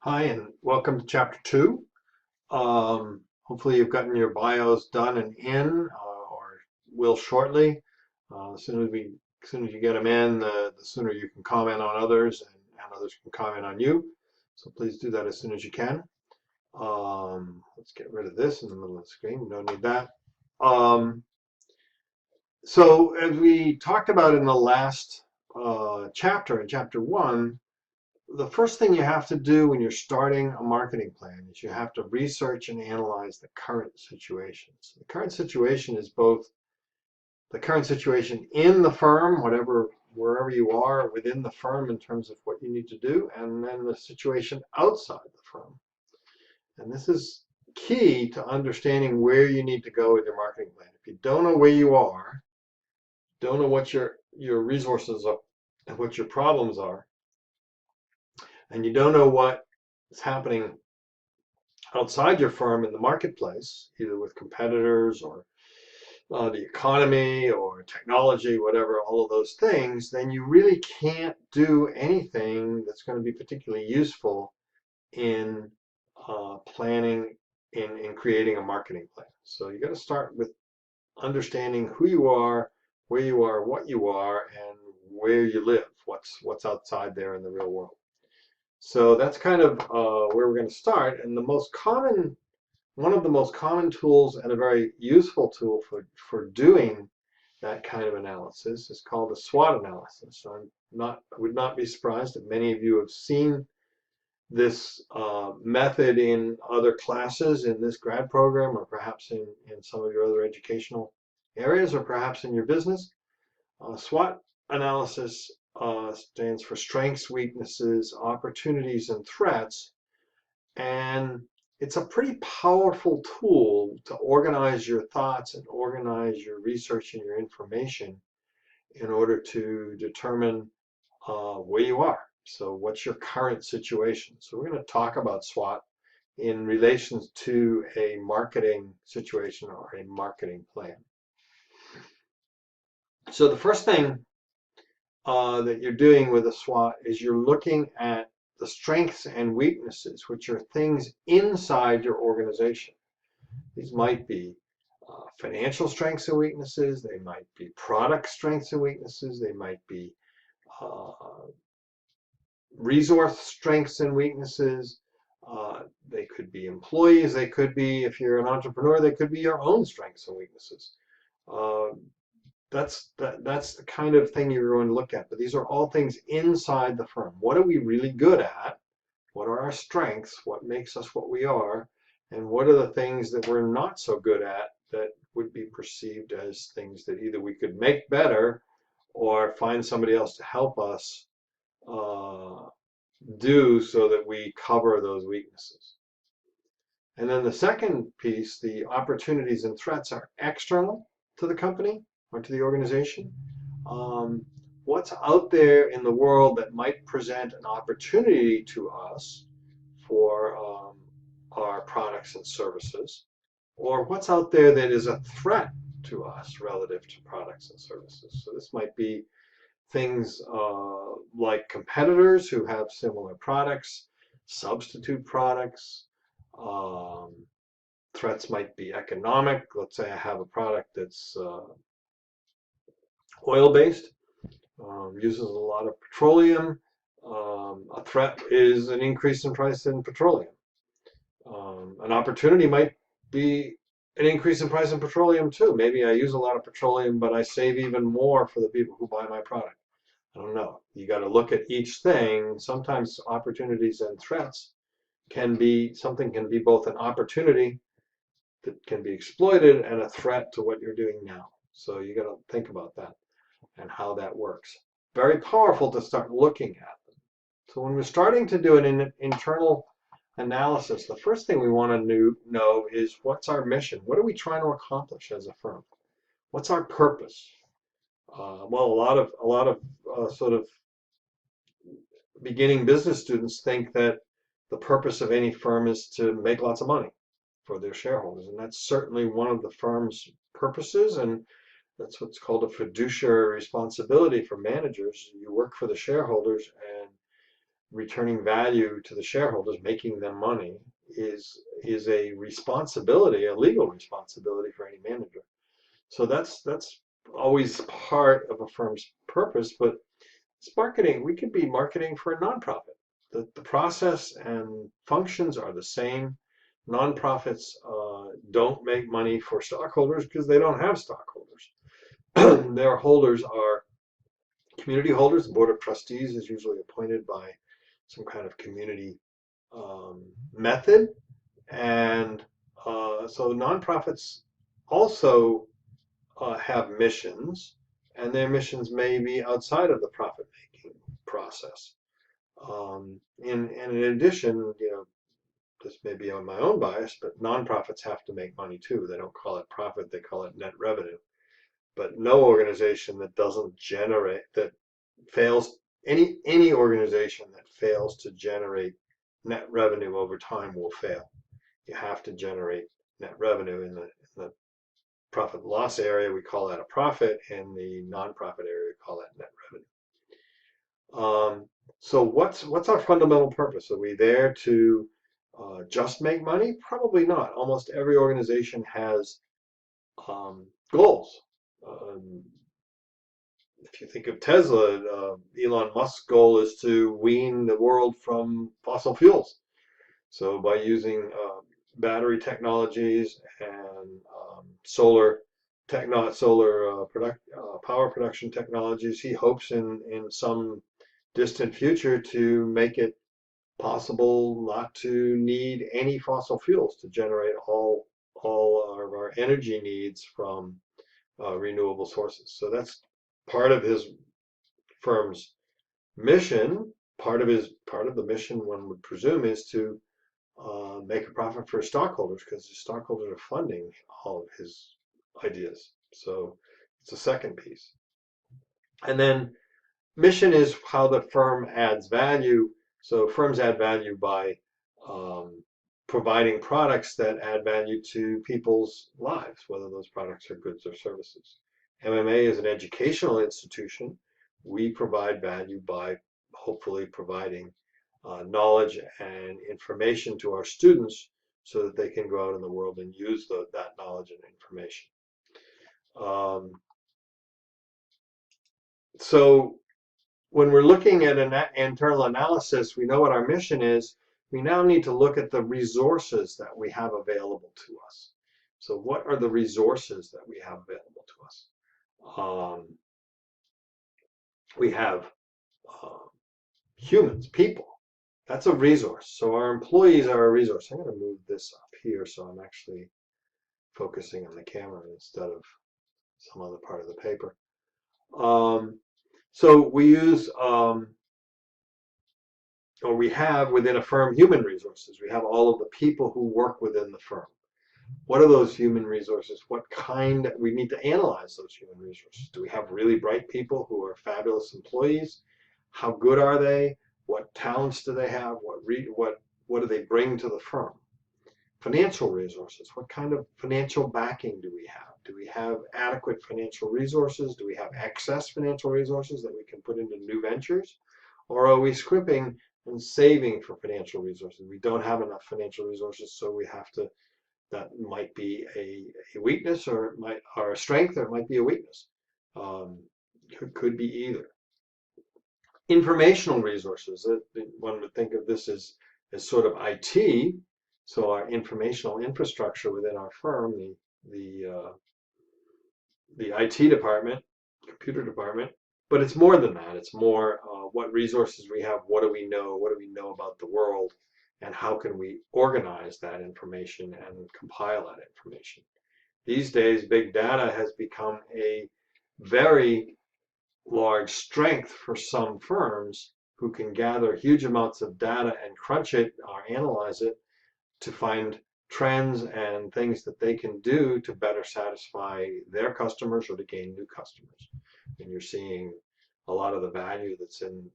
Hi, and welcome to Chapter 2. Hopefully you've gotten your bios done and in, or will shortly. As soon as you get them in, the sooner you can comment on others, and others can comment on you. So please do that as soon as you can. Let's get rid of this in the middle of the screen. Don't need that. So as we talked about in the last chapter, in Chapter 1, the first thing you have to do when you're starting a marketing plan is you have to research and analyze the current situation. So the current situation is both the current situation in the firm, wherever you are within the firm in terms of what you need to do, and then the situation outside the firm. And this is key to understanding where you need to go with your marketing plan. If you don't know where you are, don't know what your resources are and what your problems are, and you don't know what is happening outside your firm in the marketplace, either with competitors or the economy or technology, whatever, all of those things, then you really can't do anything that's going to be particularly useful in planning, in creating a marketing plan. So you got to start with understanding who you are, where you are, what you are, and where you live, what's outside there in the real world. So that's kind of where we're going to start. And one of the most common tools and a very useful tool for doing that kind of analysis is called a SWOT analysis. So I would not be surprised if many of you have seen this method in other classes in this grad program, or perhaps in some of your other educational areas, or perhaps in your business. SWOT analysis stands for strengths, weaknesses, opportunities, and threats. And it's a pretty powerful tool to organize your thoughts and organize your research and your information in order to determine where you are. So what's your current situation? So we're going to talk about SWOT in relation to a marketing situation or a marketing plan. So the first thing that you're doing with a SWOT is you're looking at the strengths and weaknesses, which are things inside your organization. These might be financial strengths and weaknesses. They might be product strengths and weaknesses. They might be uh, resource strengths and weaknesses. They could be employees. They could be, if you're an entrepreneur, they could be your own strengths and weaknesses. Uh, that's the kind of thing you're going to look at. But these are all things inside the firm. What are we really good at? What are our strengths? What makes us what we are? And what are the things that we're not so good at that would be perceived as things that either we could make better or find somebody else to help us do so that we cover those weaknesses. And then the second piece, the opportunities and threats, are external to the company or to the organization. What's out there in the world that might present an opportunity to us for our products and services, or what's out there that is a threat to us relative to products and services. So this might be things like competitors who have similar products, substitute products. Threats might be economic. Let's say I have a product that's oil-based, uses a lot of petroleum. A threat is an increase in price in petroleum. An opportunity might be an increase in price in petroleum too. Maybe I use a lot of petroleum, but I save even more for the people who buy my product. I don't know. You got to look at each thing. Sometimes opportunities and threats can be both an opportunity that can be exploited and a threat to what you're doing now. So you got to think about that and how that works. Very powerful to start looking at them. So when we're starting to do an internal analysis, the first thing we want to know is, what's our mission? What are we trying to accomplish as a firm? What's our purpose? Well, a lot of sort of beginning business students think that the purpose of any firm is to make lots of money for their shareholders, and that's certainly one of the firm's purposes, and that's what's called a fiduciary responsibility for managers. You work for the shareholders, and returning value to the shareholders, making them money, is a responsibility, a legal responsibility for any manager. So that's always part of a firm's purpose. But it's marketing. We could be marketing for a nonprofit. The process and functions are the same. Nonprofits don't make money for stockholders because they don't have stockholders. Their holders are community holders. The board of trustees is usually appointed by some kind of community method. And so nonprofits also have missions, and their missions may be outside of the profit-making process. And in addition, this may be on my own bias, but nonprofits have to make money too. They don't call it profit, they call it net revenue. But no organization that doesn't generate, that fails, any organization that fails to generate net revenue over time will fail. You have to generate net revenue. In the profit loss area, we call that a profit. In the nonprofit area, we call that net revenue. So what's our fundamental purpose? Are we there to just make money? Probably not. Almost every organization has goals. If you think of Tesla, Elon Musk's goal is to wean the world from fossil fuels. So by using battery technologies and solar power production technologies, he hopes in some distant future to make it possible not to need any fossil fuels to generate all of our energy needs from renewable sources. So that's part of his firm's mission. Part of the mission, one would presume, is to make a profit for his stockholders, because his stockholders are funding all of his ideas. So it's the second piece. And then mission is how the firm adds value. So firms add value by providing products that add value to people's lives, whether those products are goods or services. MMA is an educational institution. We provide value by hopefully providing knowledge and information to our students so that they can go out in the world and use that knowledge and information. So when we're looking at an internal analysis, we know what our mission is. We now need to look at the resources that we have available to us. So what are the resources that we have available to us? We have humans, people. That's a resource. So our employees are a resource. I'm going to move this up here so I'm actually focusing on the camera instead of some other part of the paper. So we use, or we have within a firm, human resources. We have all of the people who work within the firm. What are those human resources? What kind? We need to analyze those human resources. Do we have really bright people who are fabulous employees? How good are they? What talents do they have? What do they bring to the firm? Financial resources. What kind of financial backing do we have? Do we have adequate financial resources? Do we have excess financial resources that we can put into new ventures? Or are we scrimping and saving for financial resources? We don't have enough financial resources, so we have to, that might be a weakness, or a strength, or it might be a weakness. Could be either. Informational resources. One would think of this as sort of IT. So our informational infrastructure within our firm, the IT department, computer department, but it's more than that. It's more what resources we have, what do we know about the world, and how can we organize that information and compile that information. These days, big data has become a very large strength for some firms who can gather huge amounts of data and crunch it or analyze it to find trends and things that they can do to better satisfy their customers or to gain new customers. And you're seeing a lot of the value that's in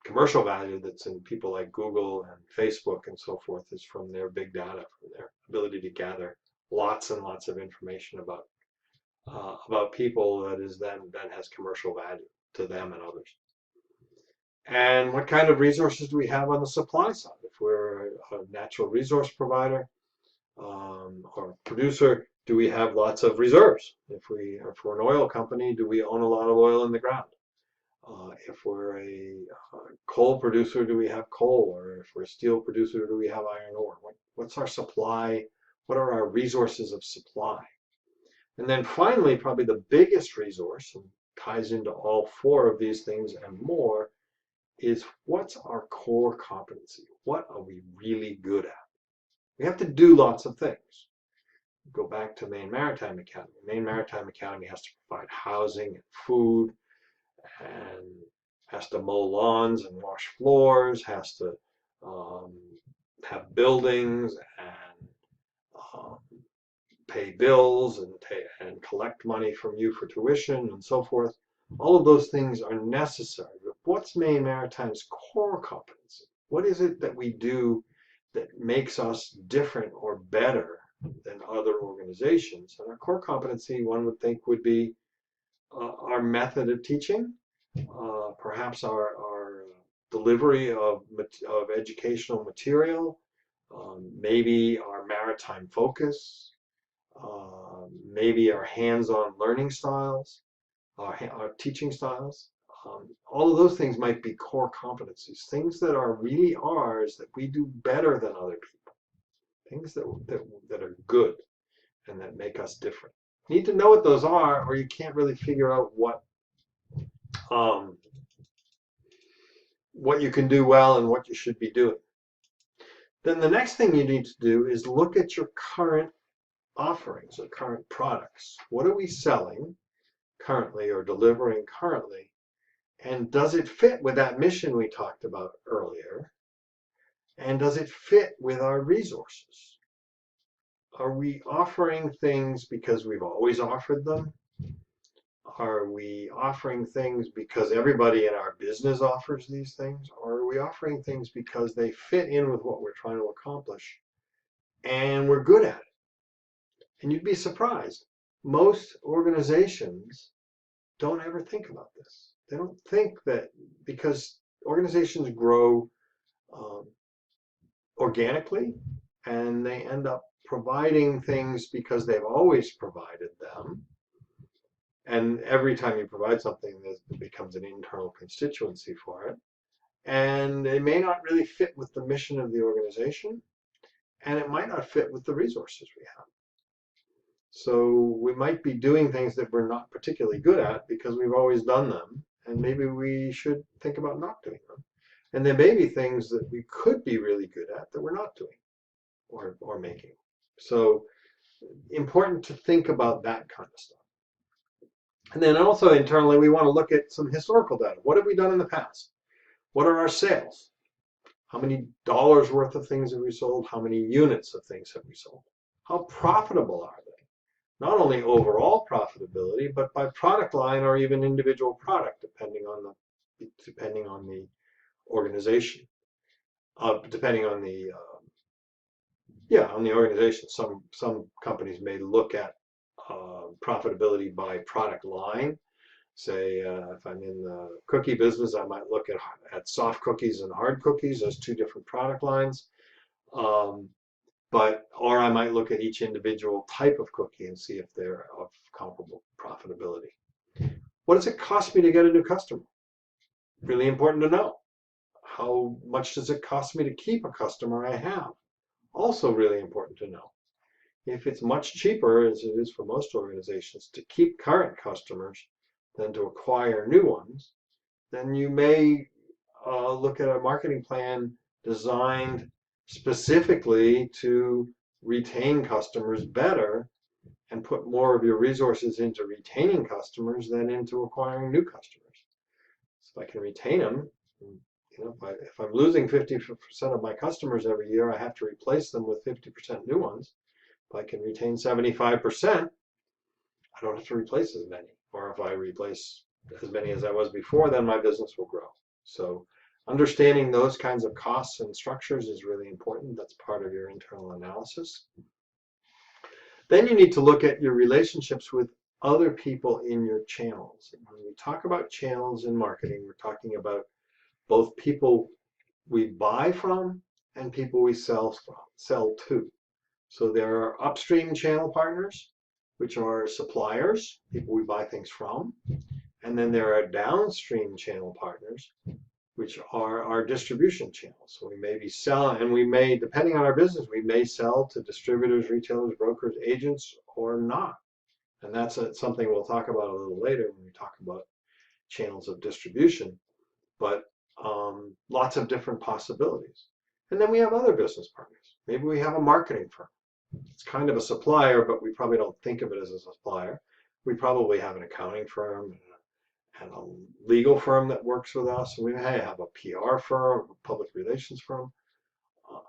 commercial value that's in people like Google and Facebook and so forth is from their big data, from their ability to gather lots and lots of information about people that has commercial value to them and others. And what kind of resources do we have on the supply side? If we're a natural resource provider or producer, do we have lots of reserves? If we're an oil company, do we own a lot of oil in the ground? If we're a coal producer, do we have coal? Or if we're a steel producer, do we have iron ore? What's our supply? What are our resources of supply? And then finally, probably the biggest resource, and ties into all four of these things and more, is what's our core competency? What are we really good at? We have to do lots of things. Go back to Maine Maritime Academy. Maine Maritime Academy has to provide housing and food, and has to mow lawns and wash floors, has to um, have buildings and um, pay bills and collect money from you for tuition and so forth. All of those things are necessary. But what's Maine Maritime's core competency? What is it that we do that makes us different or better than other organizations? And our core competency, one would think, would be our method of teaching, perhaps our delivery of educational material, maybe our maritime focus, maybe our hands-on learning styles, our teaching styles. All of those things might be core competencies, things that are really ours that we do better than other people, things that are good and that make us different. You need to know what those are, or you can't really figure out what you can do well and what you should be doing. Then the next thing you need to do is look at your current offerings or current products. What are we selling currently or delivering currently? And does it fit with that mission we talked about earlier? And does it fit with our resources? Are we offering things because we've always offered them? Are we offering things because everybody in our business offers these things? Or are we offering things because they fit in with what we're trying to accomplish and we're good at it? And you'd be surprised. Most organizations don't ever think about this. They don't think that, because organizations grow organically and they end up providing things because they've always provided them. And every time you provide something, it becomes an internal constituency for it. And it may not really fit with the mission of the organization, and it might not fit with the resources we have. So we might be doing things that we're not particularly good at because we've always done them, and maybe we should think about not doing them. And there may be things that we could be really good at that we're not doing or making. So important to think about that kind of stuff. And then also internally, we want to look at some historical data. What have we done in the past? What are our sales? How many dollars worth of things have we sold? How many units of things have we sold? How profitable are they? Not only overall profitability, but by product line or even individual product, depending on the organization, depending on the on the organization. Some companies may look at profitability by product line. Say, if I'm in the cookie business, I might look at soft cookies and hard cookies as two different product lines. Or I might look at each individual type of cookie and see if they're of comparable profitability. What does it cost me to get a new customer? Really important to know. How much does it cost me to keep a customer I have? Also really important to know. If it's much cheaper, as it is for most organizations, to keep current customers than to acquire new ones, then you may look at a marketing plan designed specifically to retain customers better and put more of your resources into retaining customers than into acquiring new customers. So if I can retain them, if I'm losing 50% of my customers every year, I have to replace them with 50% new ones. If I can retain 75%, I don't have to replace as many. Or if I replace as many as I was before, then my business will grow. So understanding those kinds of costs and structures is really important. That's part of your internal analysis. Then you need to look at your relationships with other people in your channels. When we talk about channels in marketing, we're talking about both people we buy from and people we sell to. So there are upstream channel partners, which are suppliers, people we buy things from. And then there are downstream channel partners, which are our distribution channels. So we may be selling, and we may, depending on our business, we may sell to distributors, retailers, brokers, agents, or not. And that's something we'll talk about a little later when we talk about channels of distribution. But lots of different possibilities. And then we have other business partners. Maybe we have a marketing firm. It's kind of a supplier, but we probably don't think of it as a supplier. We probably have an accounting firm and a legal firm that works with us. We may have a PR firm, a public relations firm,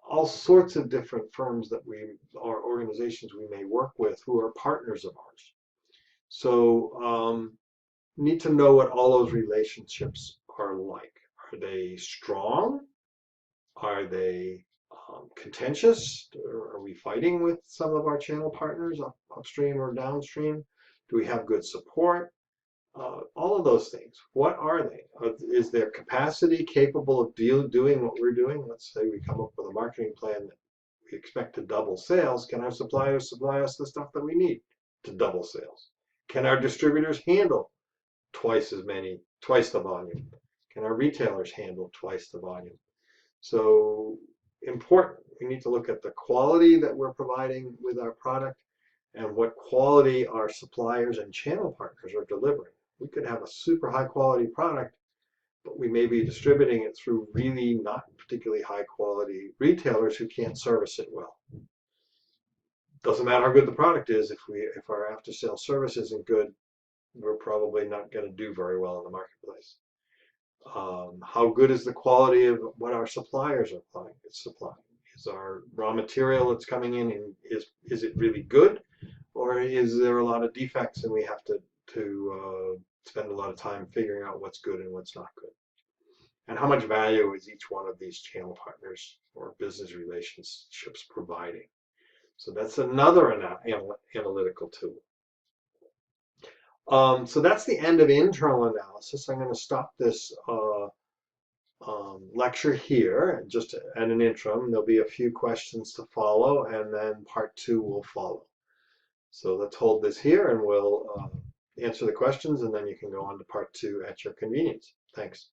all sorts of different firms that or organizations we may work with who are partners of ours. So need to know what all those relationships are like. Are they strong? Are they contentious? Are we fighting with some of our channel partners upstream or downstream? Do we have good support? All of those things. What are they? Is their capacity capable of doing what we're doing? Let's say we come up with a marketing plan that we expect to double sales. Can our suppliers supply us the stuff that we need to double sales? Can our distributors handle twice the volume? Can our retailers handle twice the volume? So important. We need to look at the quality that we're providing with our product and what quality our suppliers and channel partners are delivering. We could have a super high quality product, but we may be distributing it through really not particularly high quality retailers who can't service it well. Doesn't matter how good the product is, if our after sale service isn't good, we're probably not going to do very well in the marketplace. How good is the quality of what our suppliers are supplying? Is our raw material that's coming in, and is it really good, or is there a lot of defects and we have to spend a lot of time figuring out what's good and what's not good? And how much value is each one of these channel partners or business relationships providing? So that's another analytical tool. So that's the end of internal analysis. I'm going to stop this lecture here, just at an interim. There'll be a few questions to follow, and then part 2 will follow. So let's hold this here, and we'll answer the questions, and then you can go on to part 2 at your convenience. Thanks.